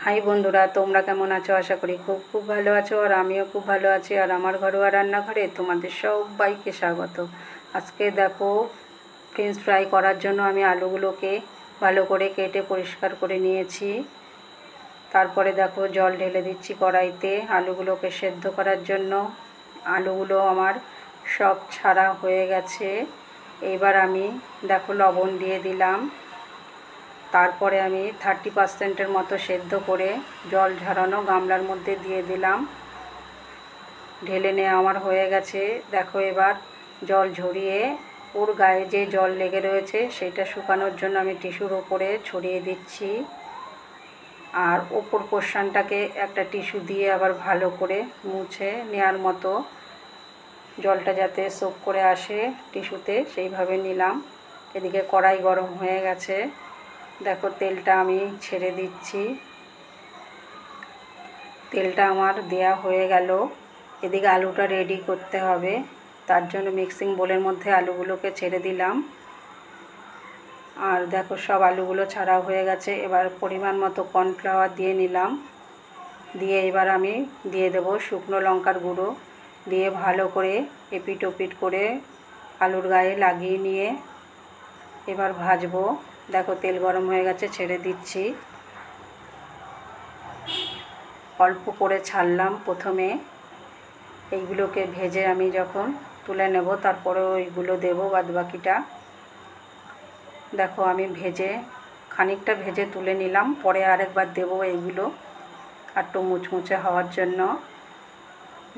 High বন্ধুরা, তোমরা কেমন আছো? আশা করি খুব খুব ভালো আছো। আর আমিও খুব ভালো আছি। আর আমার ঘরোয়া রান্নাঘরে তোমাদের সবাইকে স্বাগত। আজকে দেখো, ফ্রেঞ্চ ফ্রাই করার জন্য আমি আলুগুলোকে ভালো করে কেটে পরিষ্কার করে নিয়েছি। তারপরে দেখো, জল ঢেলে দিচ্ছি কড়াইতে আলুগুলোকে সেদ্ধ করার জন্য। আলুগুলো আমার সব ছাড়া হয়ে গেছে। এইবার আমি দেখো লবণ দিয়ে দিলাম। তারপরে আমি 30% মতো সেদ্ধ করে জল ঝরানো গামলার মধ্যে দিয়ে দিলাম। ঢেলে নেওয়া আমার হয়ে গেছে। দেখো, এবার জল ঝরিয়ে ওর গায়ে যে জল লেগে রয়েছে সেটা শুকানোর জন্য আমি টিস্যুর ওপরে ছড়িয়ে দিচ্ছি। আর ওপর পোর্শনটাকে একটা টিস্যু দিয়ে আবার ভালো করে মুছে নেওয়ার মতো, জলটা যাতে সোক করে আসে টিস্যুতে, সেইভাবে নিলাম। এদিকে কড়াই গরম হয়ে গেছে। দেখো, তেলটা আমি ছেড়ে দিচ্ছি। তেলটা আমার দেয়া হয়ে গেল। এদিকে আলুটা রেডি করতে হবে, তার জন্য মিক্সিং বোলের মধ্যে আলুগুলোকে ছেড়ে দিলাম। আর দেখো, সব আলুগুলো ছাড়া হয়ে গেছে। এবার পরিমাণ মতো কর্নফ্লাওয়ার দিয়ে নিলাম। দিয়ে এবার আমি দিয়ে দেব শুকনো লঙ্কার গুঁড়ো। দিয়ে ভালো করে এপিট ওপিট করে আলুর গায়ে লাগিয়ে নিয়ে এবার ভাজবো। দেখো, তেল গরম হয়ে গেছে, ছেড়ে দিচ্ছি। অল্প করে ছাড়লাম প্রথমে। এইগুলোকে ভেজে আমি যখন তুলে নেব তারপরে ওইগুলো দেবো বাদবাকিটা। দেখো, আমি খানিকটা ভেজে তুলে নিলাম। পরে আরেকবার দেবো এইগুলো একটু মুচমুচে হওয়ার জন্য।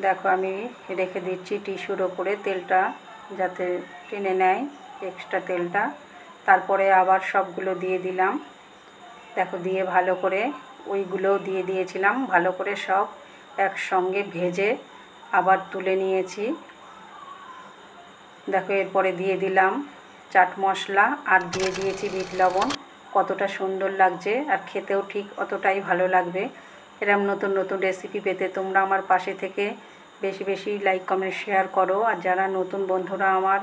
দেখো, আমি রেখে দিচ্ছি টিস্যুর ওপরে তেলটা যাতে টেনে নেয় এক্সট্রা তেলটা। তারপরে আবার সবগুলো দিয়ে দিলাম। দেখো, দিয়ে ভালো করে ওইগুলোও দিয়ে দিয়েছিলাম। ভালো করে সব একসঙ্গে ভেজে আবার তুলে নিয়েছি। দেখো, এরপরে দিয়ে দিলাম চাট মশলা আর দিয়ে দিয়েছি বিট লবণ। কতটা সুন্দর লাগছে, আর খেতেও ঠিক অতটাই ভালো লাগবে। এরকম নতুন নতুন রেসিপি পেতে তোমরা আমার পাশে থেকে বেশি বেশি লাইক কমেন্ট শেয়ার করো। আর যারা নতুন বন্ধুরা আমার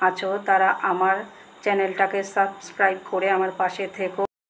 আছো তারা আমার চ্যানেলটাকে সাবস্ক্রাইব করে আমার পাশে থেকো।